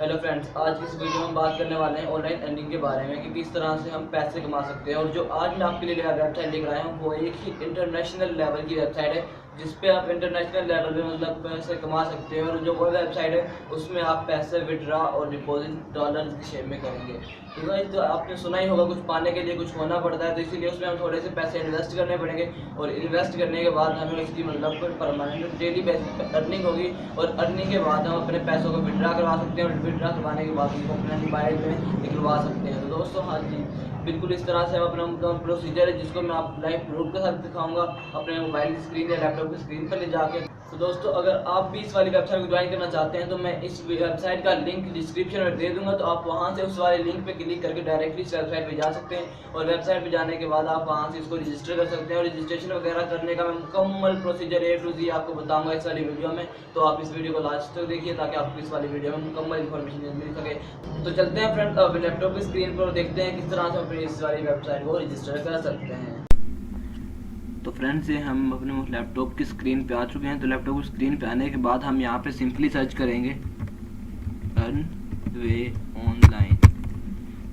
Hello friends, आज की इस वीडियो में हम बात करने वाले हैं ऑनलाइन अर्निंग के बारे में कि किस तरह से हम पैसे कमा सकते हैं। और जो आज मैं आपके लिए वेबसाइट लेकर आया हूँ वो एक ही इंटरनेशनल लेवल की वेबसाइट है जिस पे आप इंटरनेशनल लेवल पे मतलब पैसे कमा सकते हैं। और जो वो वेबसाइट है उसमें आप पैसे विड्रॉ और डिपॉजिट डॉलर की शेप में करेंगे। तो गाइस, तो आपने सुना ही होगा कुछ पाने के लिए कुछ होना पड़ता है, तो इसीलिए उसमें हम थोड़े से पैसे इन्वेस्ट करने पड़ेंगे और इन्वेस्ट करने के बाद हमें उसकी मतलब परमानेंट डेली बेसिस पे अर्निंग होगी। और अर्निंग के बाद हम अपने पैसों को विड्रा करवा सकते हैं और विड्रा करवाने के बाद उनको अपने मोबाइल में निकलवा सकते हैं। तो दोस्तों, हाँ जी, बिल्कुल इस तरह से हम अपना प्रोसीजर है जिसको मैं आप लाइव प्रूफ के साथ दिखाऊंगा अपने मोबाइल की स्क्रीन या लैपटॉप की स्क्रीन पर ले जाके। तो दोस्तों, अगर आप भी इस वाली वेबसाइट को ज्वाइन करना चाहते हैं तो मैं इस वेबसाइट का लिंक डिस्क्रिप्शन में दे दूंगा, तो आप वहां से उस वाले लिंक पे क्लिक करके डायरेक्टली इस वेबसाइट पे जा सकते हैं। और वेबसाइट पे जाने के बाद आप वहां से इसको रजिस्टर कर सकते हैं। और रजिस्ट्रेशन वगैरह करने का मैं मुकम्मल प्रोसीजर A to Z आपको बताऊंगा इस वाली वीडियो में। तो आप इस वीडियो को लास्ट तक देखिए ताकि आपको इस वाली वीडियो में मुकम्मल इन्फॉर्मेशन मिल सके। तो चलते हैं फ्रेंड अब लैपटॉप की स्क्रीन पर और देखते हैं किस तरह से अपनी इस वाली वेबसाइट को रजिस्टर कर सकते हैं। तो फ्रेंड्स, ये हम अपने लैपटॉप की स्क्रीन पे आ चुके हैं। तो लैपटॉप की स्क्रीन पे आने के बाद हम यहाँ पे सिंपली सर्च करेंगे अर्न वे ऑनलाइन।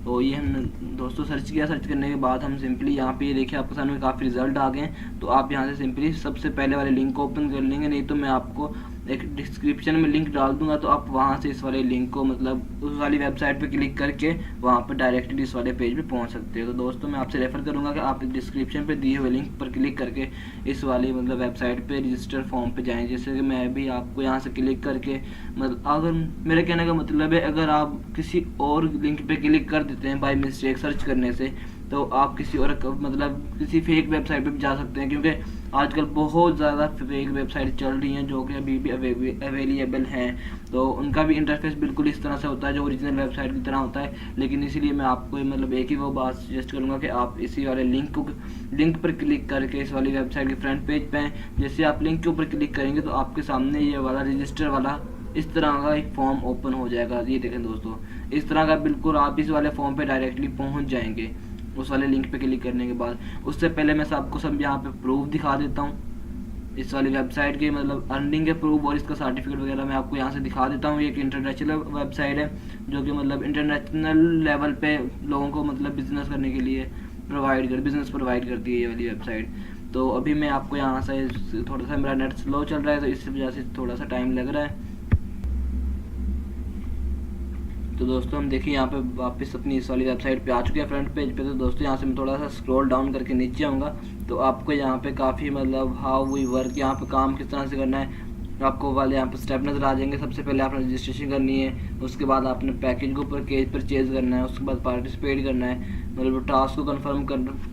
तो ये हम दोस्तों सर्च किया। सर्च करने के बाद हम सिंपली यहाँ पे ये देखिए आपके सामने काफ़ी रिजल्ट आ गए हैं। तो आप यहाँ से सिंपली सबसे पहले वाले लिंक को ओपन कर लेंगे, नहीं तो मैं आपको एक डिस्क्रिप्शन में लिंक डाल दूंगा, तो आप वहाँ से इस वाले लिंक को मतलब उस वाली वेबसाइट पे क्लिक करके वहाँ पर डायरेक्टली इस वाले पेज पे पहुँच सकते हो। तो दोस्तों, मैं आपसे रेफर करूँगा कि आप डिस्क्रिप्शन पे दिए हुए लिंक पर क्लिक करके इस वाली मतलब वेबसाइट पे रजिस्टर फॉर्म पे जाएँ। जैसे कि मैं भी आपको यहाँ से क्लिक करके मतलब अगर मेरे कहने का मतलब है, अगर आप किसी और लिंक पे क्लिक कर देते हैं बाय मिस्टेक सर्च करने से, तो आप किसी और मतलब किसी फेक वेबसाइट पे भी जा सकते हैं, क्योंकि आजकल बहुत ज़्यादा फेक वेबसाइट चल रही हैं जो कि अभी भी अवेलेबल हैं। तो उनका भी इंटरफेस बिल्कुल इस तरह से होता है जो ओरिजिनल वेबसाइट की तरह होता है। लेकिन इसीलिए मैं आपको मतलब एक ही वो बात सजेस्ट करूँगा कि आप इसी वाले लिंक पर क्लिक करके इस वाली वेबसाइट के फ्रंट पेज पे हैं। जैसे आप लिंक के ऊपर क्लिक करेंगे तो आपके सामने ये वाला रजिस्टर वाला इस तरह का एक फॉर्म ओपन हो जाएगा। ये देखें दोस्तों, इस तरह का बिल्कुल आप इस वाले फॉर्म पे डायरेक्टली पहुंच जाएंगे उस वाले लिंक पे क्लिक करने के बाद। उससे पहले मैं आपको सब यहाँ पे प्रूफ दिखा देता हूँ इस वाली वेबसाइट के मतलब अर्निंग के प्रूफ और इसका सर्टिफिकेट वगैरह मैं आपको यहाँ से दिखा देता हूँ। ये एक इंटरनेशनल वेबसाइट है जो कि मतलब इंटरनेशनल लेवल पे लोगों को मतलब बिजनेस करने के लिए बिजनेस प्रोवाइड करती है ये वाली वेबसाइट। तो अभी मैं आपको यहाँ से थोड़ा सा मेरा नेट स्लो चल रहा है तो इस वजह से थोड़ा सा टाइम लग रहा है। तो दोस्तों, हम देखिए यहाँ पे वापस अपनी इस वाली वेबसाइट पे आ चुके हैं फ्रंट पेज पे। तो दोस्तों, यहाँ से मैं थोड़ा सा स्क्रॉल डाउन करके नीचे आऊँगा तो आपको यहाँ पे काफ़ी मतलब हाउ वी वर्क, यहाँ पे काम किस तरह से करना है आपको वाले यहाँ पे स्टेप नज़र आ जाएंगे। सबसे पहले आपने रजिस्ट्रेशन करनी है, उसके बाद आपने पैकेज को परचेज करना है, उसके बाद पार्टिसिपेट करना है, मतलब टास्क को कंफर्म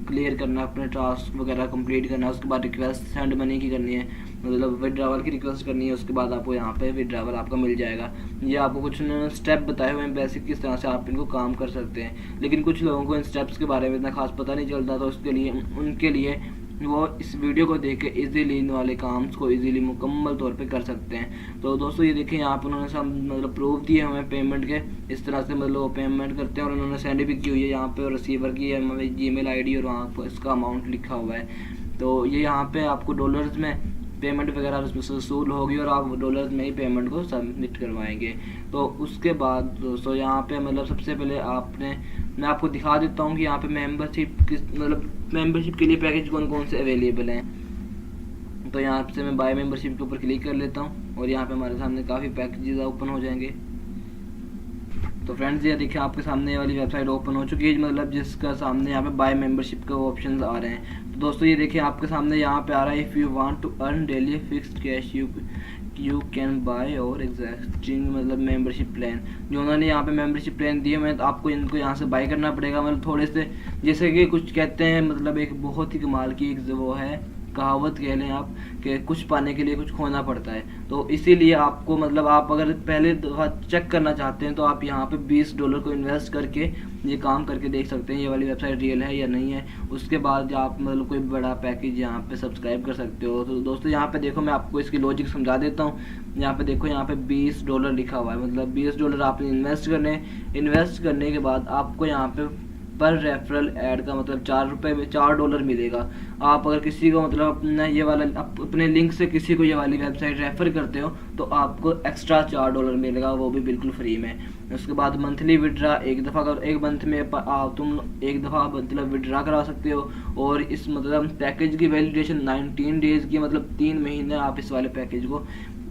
क्लियर करना है, अपने टास्क वगैरह कंप्लीट करना है। उसके बाद रिक्वेस्ट सेंड मनी की करनी है, मतलब विड्रावल की रिक्वेस्ट करनी है। उसके बाद आपको यहाँ पे विड्रावल आपका मिल जाएगा। ये आपको कुछ स्टेप बताए हुए हैं बेसिक किस तरह से आप इनको काम कर सकते हैं, लेकिन कुछ लोगों को इन स्टेप्स के बारे में इतना खास पता नहीं चलता, तो उसके लिए उनके लिए वो इस वीडियो को देख के इजीली इन वाले काम को इजीली मुकम्मल तौर पे कर सकते हैं। तो दोस्तों, ये देखिए यहाँ पर उन्होंने सब मतलब प्रूफ दिए हमें पेमेंट के, इस तरह से मतलब वो पेमेंट करते हैं और उन्होंने सेंड भी की हुई है यहाँ पे, और रिसीवर की है मतलब जीमेल आईडी और वहाँ पर इसका अमाउंट लिखा हुआ है। तो ये यहाँ पे आपको डॉलर्स में पेमेंट वगैरह उसमें से वसूल होगी और आप डॉलर्स में ही पेमेंट को सबमिट करवाएंगे। तो उसके बाद दोस्तों, यहाँ पे मतलब सबसे पहले मैं आपको दिखा देता हूँ कि यहाँ पे मेंबरशिप के लिए पैकेज कौन कौन से अवेलेबल हैं। तो यहाँ से मैं बाय मेंबरशिप के ऊपर क्लिक कर लेता हूँ और यहाँ पे हमारे सामने काफ़ी पैकेजेस ओपन हो जाएंगे। तो फ्रेंड्स, ये देखिए आपके सामने ये वाली वेबसाइट ओपन हो चुकी है, मतलब जिसका सामने यहाँ पे बाय मेंबरशिप के ऑप्शंस आ रहे हैं। तो दोस्तों, ये देखिए आपके सामने यहाँ पे आ रहा है if you want to earn daily fixed cash you can buy or existing मतलब मेंबरशिप प्लान। जो उन्होंने यहाँ पे मेंबरशिप प्लान दिए हुए हैं तो आपको इनको यहाँ से बाय करना पड़ेगा। मतलब थोड़े से जैसे कि कुछ कहते हैं मतलब एक बहुत ही कमाल की एक वो है कहावत कह लें आप कि कुछ पाने के लिए कुछ खोना पड़ता है। तो इसीलिए आपको मतलब आप अगर पहले दफ़ा चेक करना चाहते हैं तो आप यहाँ पे $20 को इन्वेस्ट करके ये काम करके देख सकते हैं ये वाली वेबसाइट रियल है या नहीं है। उसके बाद आप मतलब कोई बड़ा पैकेज यहाँ पे सब्सक्राइब कर सकते हो। तो दोस्तों, यहाँ पे देखो मैं आपको इसकी लॉजिक समझा देता हूँ। यहाँ पे देखो, यहाँ पे $20 लिखा हुआ है, मतलब $20 आपने इन्वेस्ट करने के बाद आपको यहाँ पे पर रेफरल ऐड का मतलब 4 रुपये में $4 मिलेगा। आप अगर किसी को मतलब अपना ये वाला अपने लिंक से किसी को ये वाली वेबसाइट रेफ़र करते हो तो आपको एक्स्ट्रा $4 मिलेगा, वो भी बिल्कुल फ्री में। उसके बाद मंथली विड्रा एक दफ़ा कर, एक मंथ में तुम एक दफ़ा मतलब विड्रा करा सकते हो। और इस मतलब पैकेज की वैलिडेशन 19 डेज़ की, मतलब 3 महीने आप इस वाले पैकेज को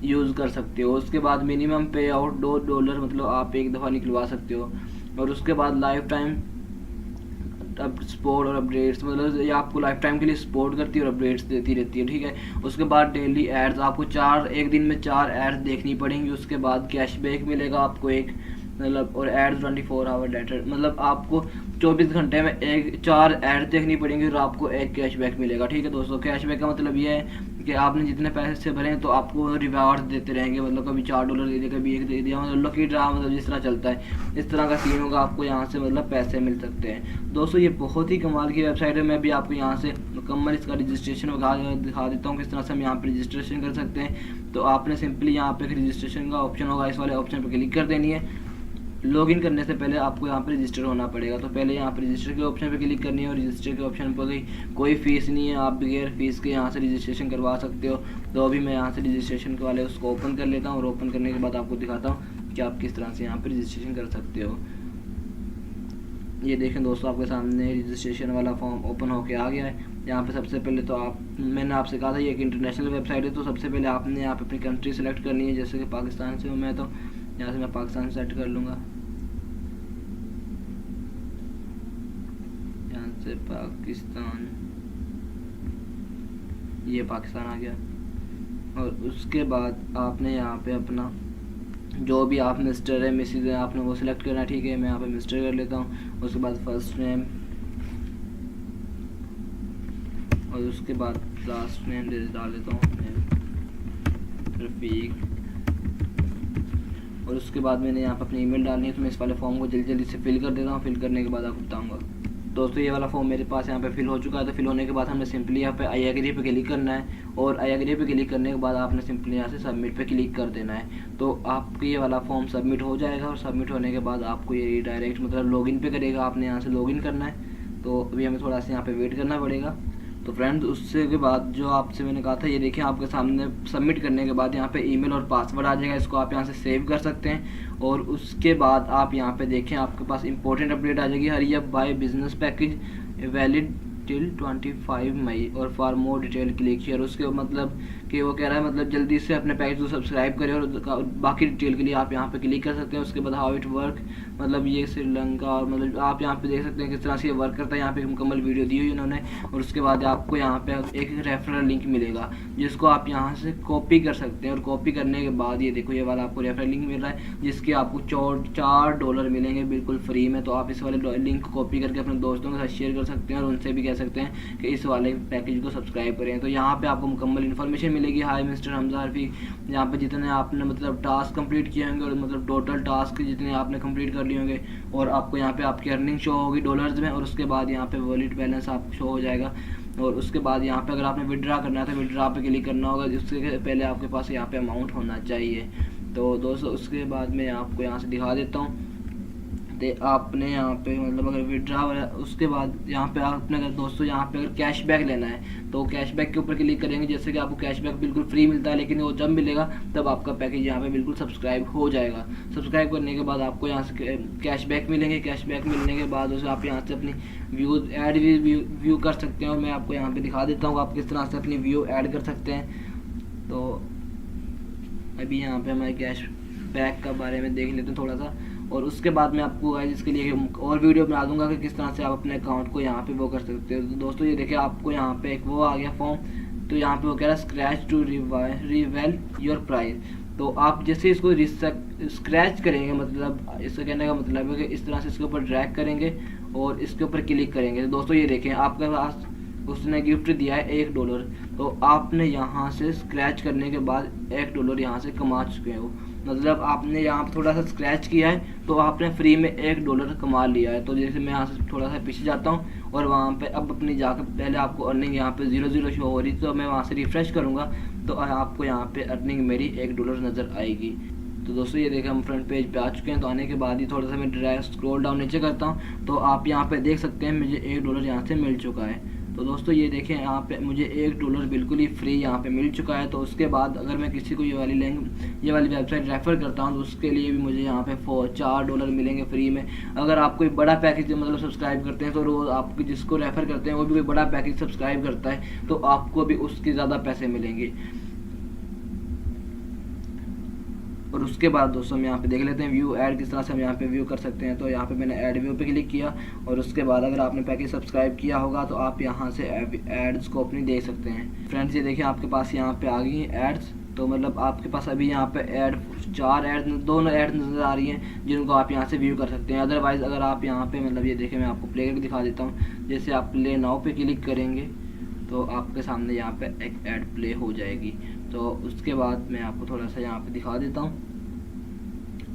यूज़ कर सकते हो। उसके बाद मिनिमम पे आउट $2 मतलब आप एक दफ़ा निकलवा सकते हो। और उसके बाद लाइफ टाइम अब सपोर्ट और अपडेट्स, मतलब ये आपको लाइफ टाइम के लिए सपोर्ट करती है और अपडेट्स देती रहती है, ठीक है। उसके बाद डेली एड्स, आपको एक दिन में 4 एड्स देखनी पड़ेंगी। उसके बाद कैशबैक मिलेगा आपको एक, मतलब और एड्स 24 आवर लेटर, मतलब आपको 24 घंटे में 4 एड देखनी पड़ेंगी और आपको एक कैशबैक मिलेगा, ठीक है दोस्तों। कैशबैक का मतलब ये है कि आपने जितने पैसे से भरे तो आपको रिवार्ड देते रहेंगे, मतलब कभी $4 दे दिया, कभी 1 दे दिया, मतलब लकी ड्रा, मतलब जिस तरह चलता है इस तरह का सीन होगा। आपको यहाँ से मतलब पैसे मिल सकते हैं दोस्तों। ये बहुत ही कमाल की वेबसाइट है। मैं भी आपको यहाँ से मुकम्मल इसका रजिस्ट्रेशन दिखा देता हूँ किस तरह से हम यहाँ पर रजिस्ट्रेशन कर सकते हैं। तो आपने सिंपली यहाँ पे रजिस्ट्रेशन का ऑप्शन होगा, इस वाले ऑप्शन पर क्लिक कर देनी है। लॉगिन करने से पहले आपको यहाँ पर रजिस्टर होना पड़ेगा, तो पहले यहाँ पर रजिस्टर के ऑप्शन पर क्लिक करनी है। और रजिस्टर के ऑप्शन पर कोई फ़ीस नहीं है, आप बगैर फ़ीस के यहाँ से रजिस्ट्रेशन करवा सकते हो। तो अभी मैं यहाँ से रजिस्ट्रेशन के वाले उसको ओपन कर लेता हूँ और ओपन करने के बाद आपको दिखाता हूँ कि आप किस तरह से यहाँ पर रजिस्ट्रेशन कर सकते हो। ये देखें दोस्तों, आपके सामने रजिस्ट्रेशन वाला फॉर्म ओपन होके आ गया है। यहाँ पे सबसे पहले तो मैंने आपसे कहा था ये एक इंटरनेशनल वेबसाइट है, तो सबसे पहले आपने यहाँ पे अपनी कंट्री सेलेक्ट करनी है। जैसे कि पाकिस्तान से हूँ मैं, तो यहाँ से मैं पाकिस्तान सेलेक्ट कर लूँगा। यहाँ से पाकिस्तान, ये पाकिस्तान आ गया। और उसके बाद आपने यहाँ पे अपना जो भी आप मिस्टर है मिसिज है आपने वो सिलेक्ट करना है, ठीक है। मैं यहाँ पे मिस्टर कर लेता हूँ। उसके बाद फर्स्ट नेम और उसके बाद लास्ट नेम डाल देता हूँ रफ़ीक। और उसके बाद मैंने यहाँ पर अपनी ईमेल डालनी है, तो मैं इस वाले फॉर्म को जल्दी जल्दी से फिल कर देता हूँ। फिल करने के बाद आपको बताऊँगा दोस्तों। ये वाला फॉर्म मेरे पास यहाँ पे फिल हो चुका है। तो फिल होने के बाद हमने सिंपली यहाँ पे आई एग्री पे क्लिक करना है। और आई एग्री पे क्लिक करने के बाद आपने सिंपली यहाँ से सबमिट पे क्लिक कर देना है। तो आपको ये वाला फॉर्म सबमिट हो जाएगा। और सबमिट होने के बाद आपको ये डायरेक्ट मतलब लॉगिन पे करेगा, आपने यहाँ से लॉगिन करना है। तो अभी हमें थोड़ा सा यहाँ पे वेट करना पड़ेगा। तो फ्रेंड्स उससे के बाद जो आपसे मैंने कहा था, ये देखिए आपके सामने सबमिट करने के बाद यहाँ पे ईमेल और पासवर्ड आ जाएगा। इसको आप यहाँ से सेव कर सकते हैं। और उसके बाद आप यहाँ पे देखें आपके पास इंपॉर्टेंट अपडेट आ जाएगी, hurry up by business package valid till 25 मई और for more detail click share. उसके मतलब कि वो कह रहा है मतलब जल्दी से अपने पैकेज को सब्सक्राइब करें और बाकी डिटेल के लिए आप यहाँ पे क्लिक कर सकते हैं। उसके बाद हाउ इट वर्क, मतलब ये श्रीलंका, और मतलब आप यहाँ पे देख सकते हैं किस तरह से ये वर्क करता है। यहाँ पे मुकम्मल वीडियो दी हुई इन्होंने। और उसके बाद आपको यहाँ पे एक रेफरल लिंक मिलेगा जिसको आप यहाँ से कॉपी कर सकते हैं। और कॉपी करने के बाद ये देखो ये वाला आपको रेफरल लिंक मिल रहा है जिसके आपको $4 मिलेंगे बिल्कुल फ्री में। तो आप इस वाले लिंक को कॉपी करके अपने दोस्तों के साथ शेयर कर सकते हैं और उनसे भी कह सकते हैं कि इस वाले पैकेज को सब्सक्राइब करें। तो यहाँ पे आपको मुकम्मल इन्फॉर्मेशन मिलेगी। हाय मिस्टर हमजा रफ़ीक, यहाँ पे जितने आपने मतलब टास्क कंप्लीट किए होंगे और मतलब टोटल टास्क जितने आपने कंप्लीट कर लिए होंगे, और आपको यहाँ पे आपकी अर्निंग शो होगी डॉलर्स में। और उसके बाद यहाँ पे वॉलेट बैलेंस आपको शो हो जाएगा। और उसके बाद यहाँ पे अगर आपने विड्रा करना है तो विड्रा पे क्लिक करना होगा, जिससे पहले आपके पास यहाँ पे अमाउंट होना चाहिए। तो दोस्तों उसके बाद मैं आपको यहाँ से दिखा देता हूँ। तो आपने यहाँ पे मतलब अगर विड्रा, उसके बाद यहाँ पे आपने अगर दोस्तों यहाँ पे अगर कैशबैक लेना है तो कैशबैक के ऊपर क्लिक करेंगे। जैसे कि आपको कैशबैक बिल्कुल फ्री मिलता है, लेकिन वो जब मिलेगा तब आपका पैकेज यहाँ पे बिल्कुल सब्सक्राइब हो जाएगा। सब्सक्राइब करने के बाद आपको यहाँ से कैशबैक मिलेंगे। कैशबैक मिलने के बाद उसे आप यहाँ से अपनी व्यूज ऐड व्यू कर सकते हैं। और मैं आपको यहाँ पे दिखा देता हूँ आप किस तरह से अपनी व्यू ऐड कर सकते हैं। तो अभी यहाँ पे हमारे कैशबैक का बारे में देख लेते हैं थोड़ा सा। और उसके बाद मैं आपको इसके लिए और वीडियो बना दूंगा कि किस तरह से आप अपने अकाउंट को यहाँ पे वो कर सकते हो। तो दोस्तों ये देखिए आपको यहाँ पे एक वो आ गया फॉर्म। तो यहाँ पे वो कह रहा है scratch to reveal your price. तो आप जैसे इसको स्क्रैच करेंगे, मतलब इसका कहने का मतलब है कि इस तरह से इसके ऊपर ड्रैग करेंगे और इसके ऊपर क्लिक करेंगे। तो दोस्तों ये देखें आपके पास उसने गिफ्ट दिया है $1। तो आपने यहाँ से स्क्रैच करने के बाद $1 यहाँ से कमा चुके हो। मतलब आपने यहाँ पर थोड़ा सा स्क्रैच किया है तो आपने फ्री में $1 कमा लिया है। तो जैसे मैं यहाँ से थोड़ा सा पीछे जाता हूँ और वहाँ पे अब अपनी जाकर पहले आपको अर्निंग यहाँ पे 0 शो हो रही, तो मैं वहाँ से रिफ़्रेश करूँगा तो आपको यहाँ पे अर्निंग मेरी $1 नज़र आएगी। तो दोस्तों ये देखें हम फ्रंट पेज पे आ चुके हैं। तो आने के बाद ही थोड़ा सा मैं ड्रैग स्क्रॉल डाउन नीचे करता हूँ तो आप यहाँ पे देख सकते हैं मुझे $1 यहाँ से मिल चुका है। तो दोस्तों ये देखें यहाँ पे मुझे $1 बिल्कुल ही फ्री यहाँ पे मिल चुका है। तो उसके बाद अगर मैं किसी को ये वाली वेबसाइट रेफ़र करता हूँ तो उसके लिए भी मुझे यहाँ पे $4 मिलेंगे फ्री में। अगर आप कोई बड़ा पैकेज मतलब सब्सक्राइब करते हैं तो रोज़ आप जिसको रेफ़र करते हैं वो भी कोई बड़ा पैकेज सब्सक्राइब करता है तो आपको भी उसके ज़्यादा पैसे मिलेंगे। और उसके बाद दोस्तों हम यहाँ पे देख लेते हैं व्यू ऐड किस तरह से हम यहाँ पे व्यू कर सकते हैं। तो यहाँ पे मैंने ऐड व्यू पे क्लिक किया और उसके बाद अगर आपने पैकेज सब्सक्राइब किया होगा तो आप यहाँ से एड्स को अपनी देख सकते हैं। फ्रेंड्स ये देखिए आपके पास यहाँ पे आ गई हैं एड्स। तो मतलब आपके पास अभी यहाँ पे दोनों ऐड नज़र आ रही हैं जिनको आप यहाँ से व्यू कर सकते हैं। अदरवाइज़ अगर आप यहाँ पे मतलब ये देखें मैं आपको प्ले करके दिखा देता हूँ। जैसे आप प्ले नाउ पे क्लिक करेंगे तो आपके सामने यहाँ पे एक ऐड प्ले हो जाएगी। तो उसके बाद मैं आपको थोड़ा सा यहाँ पे दिखा देता हूँ।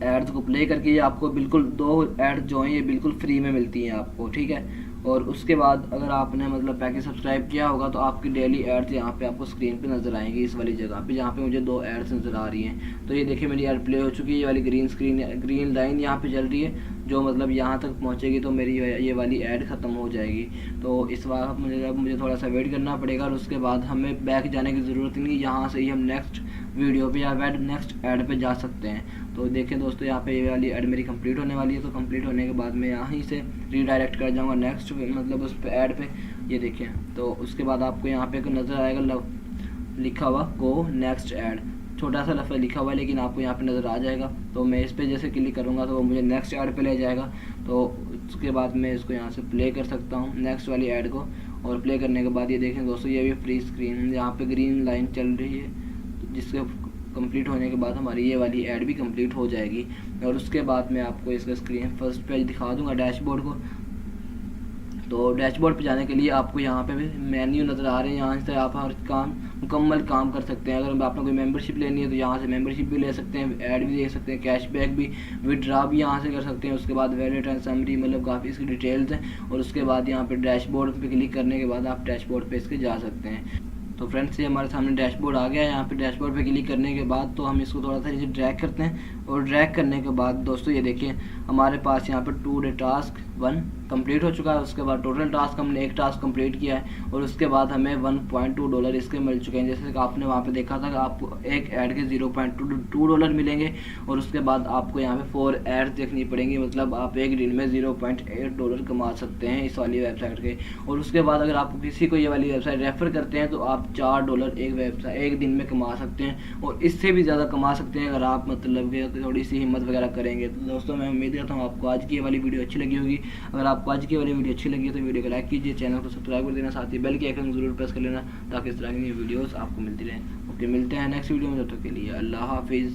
एड्स को प्ले करके ये आपको बिल्कुल 2 ऐड जो हैं ये बिल्कुल फ्री में मिलती हैं आपको, ठीक है। और उसके बाद अगर आपने मतलब पैकेज सब्सक्राइब किया होगा तो आपकी डेली एड्स यहाँ पे आपको स्क्रीन पे नज़र आएंगी इस वाली जगह पे जहाँ पे मुझे 2 एड्स नज़र आ रही हैं। तो ये देखिए मेरी ऐड प्ले हो चुकी है। ये वाली ग्रीन लाइन यहाँ पे चल रही है जो मतलब यहाँ तक पहुँचेगी तो मेरी ये वाली ऐड ख़त्म हो जाएगी। तो इस बार मुझे थोड़ा सा वेट करना पड़ेगा और उसके बाद हमें बैक जाने की ज़रूरत नहीं, यहाँ से ही हम नेक्स्ट वीडियो पे या नेक्स्ट ऐड पे जा सकते हैं। तो देखें दोस्तों यहाँ पे ये वाली ऐड मेरी कंप्लीट होने वाली है। तो कंप्लीट होने के बाद मैं यहाँ से रीडायरेक्ट कर जाऊँगा नेक्स्ट मतलब उस पे ऐड पे। ये देखें तो उसके बाद आपको यहाँ पे नज़र आएगा लिखा हुआ गो नेक्स्ट ऐड, छोटा सा लफ्ज़ लिखा हुआ है लेकिन आपको यहाँ पे नज़र आ जाएगा। तो मैं इस पर जैसे क्लिक करूँगा तो वो मुझे नेक्स्ट ऐड पे ले जाएगा। तो उसके बाद मैं इसको यहाँ से प्ले कर सकता हूँ नेक्स्ट वाली ऐड को। और प्ले करने के बाद ये देखें दोस्तों ये भी फ्री स्क्रीन यहाँ पे ग्रीन लाइन चल रही है जिसके कंप्लीट होने के बाद हमारी ये वाली ऐड भी कंप्लीट हो जाएगी। और उसके बाद मैं आपको इसका स्क्रीन फर्स्ट पेज दिखा दूँगा डैशबोर्ड को। तो डैशबोर्ड पे जाने के लिए आपको यहाँ पे भी मेन्यू नज़र आ रहे हैं, यहाँ से आप हर मुकम्मल काम कर सकते हैं। अगर आपने कोई मेंबरशिप लेनी है तो यहाँ से मेंबरशिप भी ले सकते हैं, ऐड भी दे सकते हैं, कैशबैक भी, विड्रा भी यहाँ से कर सकते हैं। उसके बाद वैलेट एंड समरी मतलब काफ़ी इसकी डिटेल्स हैं। और उसके बाद यहाँ पे डैशबोर्ड पे क्लिक करने के बाद आप डैशबोर्ड पे इसके जा सकते हैं। तो फ्रेंड्स ये हमारे सामने डैशबोर्ड आ गया है। यहाँ पे डैशबोर्ड पे क्लिक करने के बाद तो हम इसको थोड़ा सा नीचे ड्रैग करते हैं और ड्रैग करने के बाद दोस्तों ये देखिए हमारे पास यहाँ पर 2 डे टास्क 1 कंप्लीट हो चुका है। उसके बाद टोटल टास्क हमने 1 टास्क कंप्लीट किया है और उसके बाद हमें $1.2 इसके मिल चुके हैं। जैसे कि आपने वहाँ पे देखा था कि आपको एक ऐड के $0.2 मिलेंगे और उसके बाद आपको यहाँ पे 4 ऐड देखनी पड़ेंगी, मतलब आप एक दिन में $0.8 कमा सकते हैं इस वाली वेबसाइट के। और उसके बाद अगर आपको किसी को ये वाली वेबसाइट रेफ़र करते हैं तो आप $4 एक दिन में कमा सकते हैं और इससे भी ज़्यादा कमा सकते हैं अगर आप मतलब थोड़ी सी हिम्मत वगैरह करेंगे। तो दोस्तों मैं उम्मीद करता हूँ आपको आज की ये वाली वीडियो अच्छी लगी होगी। अगर आपको आज की वाली वीडियो अच्छी लगी तो वीडियो को लाइक कीजिए, चैनल को सब्सक्राइब कर देना, साथ ही बेल के आइकन जरूर प्रेस कर लेना ताकि इस तरह की वीडियोस आपको मिलती रहें। ओके मिलते हैं नेक्स्ट वीडियो में, तब तक के लिए अल्लाह हाफिज़।